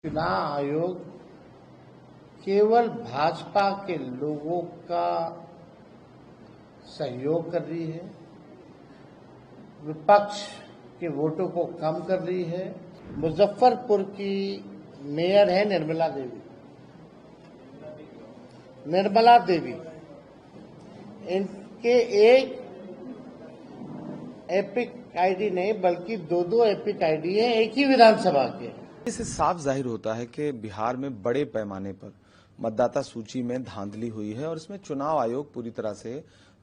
चुनाव आयोग केवल भाजपा के लोगों का सहयोग कर रही है, विपक्ष के वोटों को कम कर रही है। मुजफ्फरपुर की मेयर है निर्मला देवी। इनके एक एपिक आईडी नहीं बल्कि दो एपिक आईडी है एक ही विधानसभा के। इससे साफ जाहिर होता है कि बिहार में बड़े पैमाने पर मतदाता सूची में धांधली हुई है और इसमें चुनाव आयोग पूरी तरह से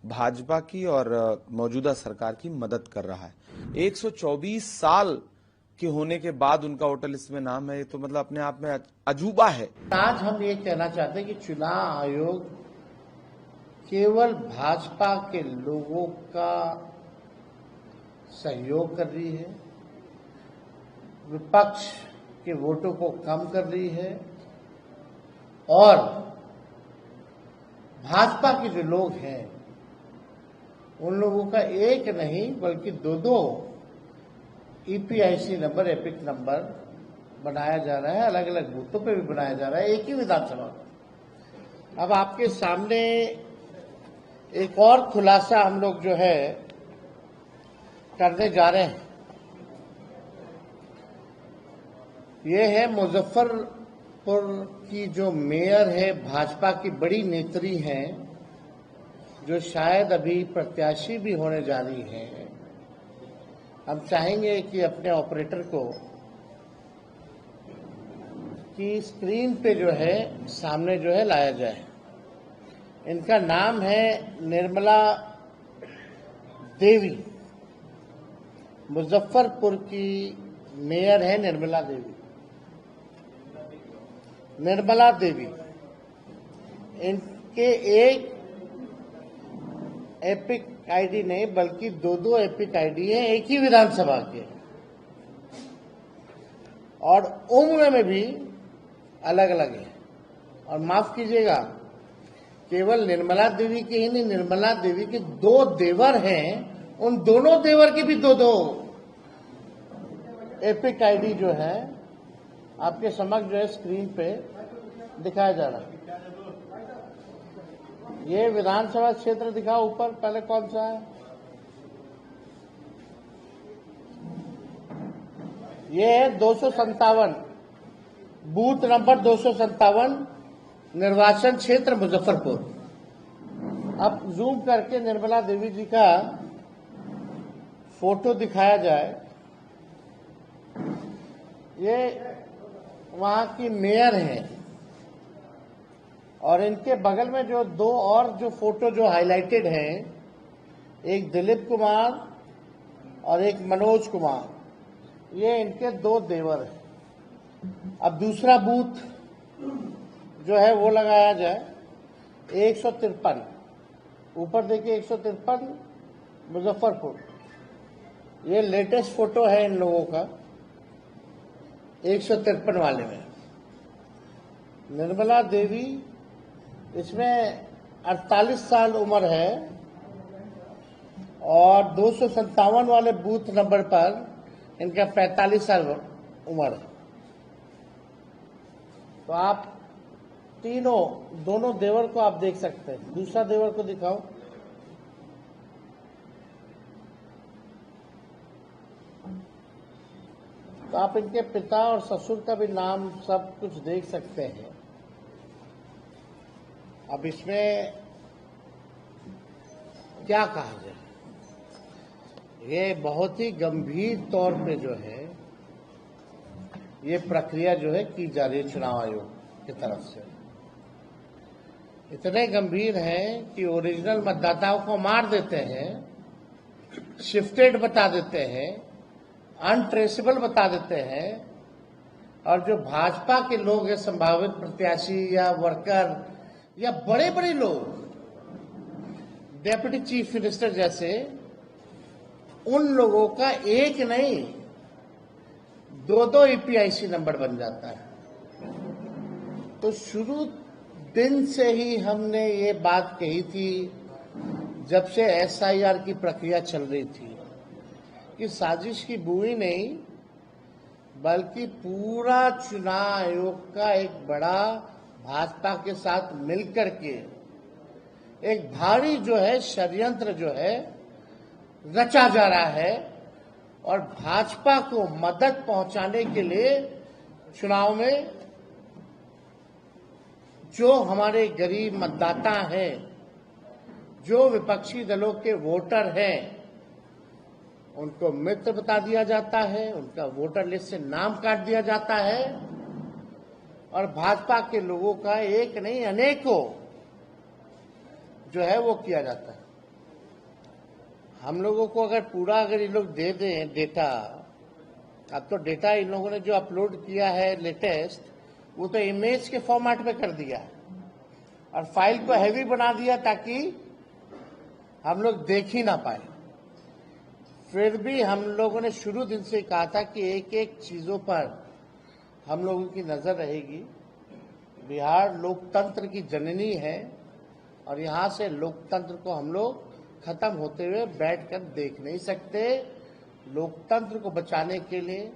भाजपा की और मौजूदा सरकार की मदद कर रहा है। 124 साल के होने के बाद उनका वोटर लिस्ट में नाम है, ये तो मतलब अपने आप में अजूबा है। आज हम ये कहना चाहते हैं कि चुनाव आयोग केवल भाजपा के लोगों का सहयोग कर रही है, विपक्ष के वोटों को कम कर रही है और भाजपा के जो लोग हैं उन लोगों का एक नहीं बल्कि दो ईपीआईसी नंबर, एपिक नंबर बनाया जा रहा है। अलग अलग बूथों पे भी बनाया जा रहा है एक ही विधानसभा में। अब आपके सामने एक और खुलासा हम लोग जो है करने जा रहे हैं। ये है मुजफ्फरपुर की जो मेयर है, भाजपा की बड़ी नेत्री हैं, जो शायद अभी प्रत्याशी भी होने जा रही हैं। हम चाहेंगे कि अपने ऑपरेटर को कि स्क्रीन पे जो है सामने जो है लाया जाए। इनका नाम है निर्मला देवी। मुजफ्फरपुर की मेयर है निर्मला देवी। इनके एक एपिक आईडी नहीं बल्कि दो एपिक आईडी है एक ही विधानसभा के और उम्र में भी अलग अलग है। और माफ कीजिएगा, केवल निर्मला देवी के ही नहीं, निर्मला देवी के दो देवर हैं, उन दोनों देवर के भी दो एपिक आईडी जो है आपके समक्ष जो है स्क्रीन पे दिखाया जा रहा है। ये विधानसभा क्षेत्र दिखाओ ऊपर, पहले कौन सा है? ये है 257, बूथ नंबर 257, निर्वाचन क्षेत्र मुजफ्फरपुर। अब जूम करके निर्मला देवी जी का फोटो दिखाया जाए। ये वहां की मेयर है और इनके बगल में जो दो और जो फोटो जो हाईलाइटेड हैं, एक दिलीप कुमार और एक मनोज कुमार, ये इनके दो देवर हैं। अब दूसरा बूथ जो है वो लगाया जाए 153, ऊपर देखिए 153 मुजफ्फरपुर। ये लेटेस्ट फोटो है इन लोगों का 153 वाले में। निर्मला देवी, इसमें 48 साल उम्र है और 257 वाले बूथ नंबर पर इनका 45 साल उम्र है। तो आप दोनों देवर को आप देख सकते हैं। दूसरा देवर को दिखाओ। तो आप इनके पिता और ससुर का भी नाम सब कुछ देख सकते हैं। अब इसमें क्या कहा जाए, ये बहुत ही गंभीर तौर पे जो है ये प्रक्रिया जो है की जा रही है चुनाव आयोग की तरफ से। इतने गंभीर है कि ओरिजिनल मतदाताओं को मार देते हैं, शिफ्टेड बता देते हैं, अनट्रेसेबल बता देते हैं, और जो भाजपा के लोग हैं, संभावित प्रत्याशी या वर्कर या बड़े बड़े लोग, डेप्यूटी चीफ मिनिस्टर जैसे, उन लोगों का एक नहीं दो ईपीआईसी नंबर बन जाता है। तो शुरू दिन से ही हमने ये बात कही थी, जब से एसआईआर की प्रक्रिया चल रही थी, कि साजिश की बुई नहीं बल्कि पूरा चुनाव आयोग का एक बड़ा भाजपा के साथ मिलकर के एक भारी जो है षड्यंत्र जो है रचा जा रहा है और भाजपा को मदद पहुंचाने के लिए चुनाव में जो हमारे गरीब मतदाता हैं, जो विपक्षी दलों के वोटर हैं, उनको मित्र बता दिया जाता है, उनका वोटर लिस्ट से नाम काट दिया जाता है और भाजपा के लोगों का एक नहीं अनेकों जो है वो किया जाता है। हम लोगों को अगर ये लोग दे दें डेटा, अब तो डेटा इन लोगों ने जो अपलोड किया है लेटेस्ट, वो तो इमेज के फॉर्मेट में कर दिया और फाइल को हैवी बना दिया ताकि हम लोग देख ही ना पाए। फिर भी हम लोगों ने शुरू दिन से कहा था कि एक एक चीजों पर हम लोगों की नजर रहेगी। बिहार लोकतंत्र की जननी है और यहां से लोकतंत्र को हम लोग खत्म होते हुए बैठकर देख नहीं सकते। लोकतंत्र को बचाने के लिए,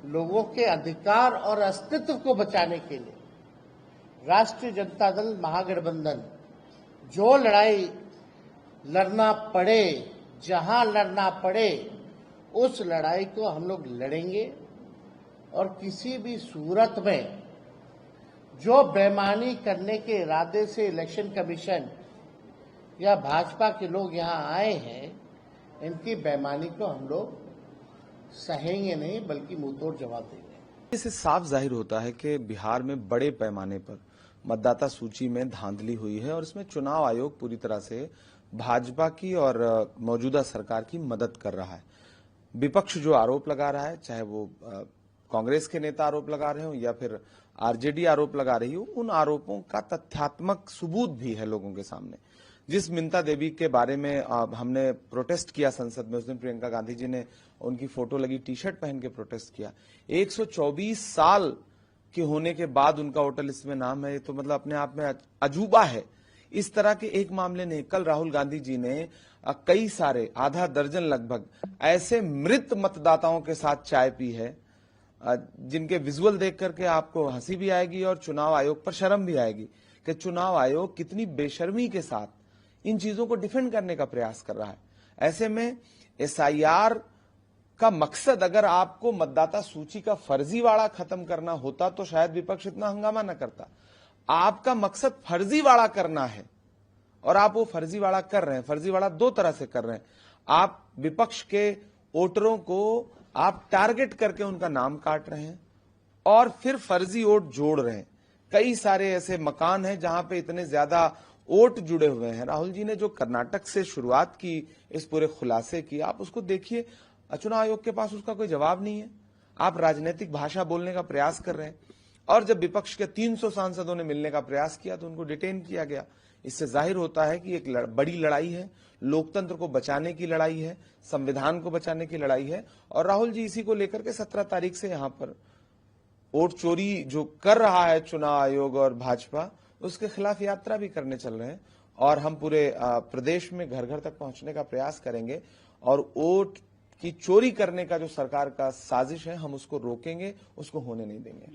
लोगों के अधिकार और अस्तित्व को बचाने के लिए राष्ट्रीय जनता दल महागठबंधन जो लड़ाई लड़ना पड़े, जहां लड़ना पड़े, उस लड़ाई को हम लोग लड़ेंगे और किसी भी सूरत में जो बेईमानी करने के इरादे से इलेक्शन कमीशन या भाजपा के लोग यहां आए हैं, इनकी बेईमानी को हम लोग सहेंगे नहीं बल्कि मुंहतोड़ जवाब देंगे। इससे साफ जाहिर होता है कि बिहार में बड़े पैमाने पर मतदाता सूची में धांधली हुई है और इसमें चुनाव आयोग पूरी तरह से भाजपा की और मौजूदा सरकार की मदद कर रहा है। विपक्ष जो आरोप लगा रहा है, चाहे वो कांग्रेस के नेता आरोप लगा रहे हो या फिर आरजेडी आरोप लगा रही हो, उन आरोपों का तथ्यात्मक सबूत भी है लोगों के सामने। जिस मिंता देवी के बारे में हमने प्रोटेस्ट किया संसद में, उस दिन प्रियंका गांधी जी ने उनकी फोटो लगी टी शर्ट पहन के प्रोटेस्ट किया। 124 साल के होने के बाद उनका वोटर लिस्ट में नाम है, तो मतलब अपने आप में अजूबा है। इस तरह के एक मामले ने, कल राहुल गांधी जी ने कई सारे, आधा दर्जन लगभग ऐसे मृत मतदाताओं के साथ चाय पी है जिनके विजुअल देख करके आपको हंसी भी आएगी और चुनाव आयोग पर शर्म भी आएगी कि चुनाव आयोग कितनी बेशर्मी के साथ इन चीजों को डिफेंड करने का प्रयास कर रहा है। ऐसे में एसआईआर का मकसद अगर आपको मतदाता सूची का फर्जीवाड़ा खत्म करना होता तो शायद विपक्ष इतना हंगामा न करता। आपका मकसद फर्जीवाड़ा करना है और आप वो फर्जीवाड़ा कर रहे हैं। फर्जीवाड़ा दो तरह से कर रहे हैं। आप विपक्ष के वोटरों को आप टारगेट करके उनका नाम काट रहे हैं और फिर फर्जी वोट जोड़ रहे हैं। कई सारे ऐसे मकान हैं जहां पे इतने ज्यादा वोट जुड़े हुए हैं। राहुल जी ने जो कर्नाटक से शुरुआत की, इस पूरे खुलासे की, आप उसको देखिए। चुनाव आयोग के पास उसका कोई जवाब नहीं है। आप राजनीतिक भाषा बोलने का प्रयास कर रहे हैं और जब विपक्ष के 300 सांसदों ने मिलने का प्रयास किया तो उनको डिटेन किया गया। इससे जाहिर होता है कि एक बड़ी लड़ाई है, लोकतंत्र को बचाने की लड़ाई है, संविधान को बचाने की लड़ाई है और राहुल जी इसी को लेकर के 17 तारीख से यहां पर वोट चोरी जो कर रहा है चुनाव आयोग और भाजपा, उसके खिलाफ यात्रा भी करने चल रहे हैं और हम पूरे प्रदेश में घर घर तक पहुंचने का प्रयास करेंगे और वोट की चोरी करने का जो सरकार का साजिश है, हम उसको रोकेंगे, उसको होने नहीं देंगे।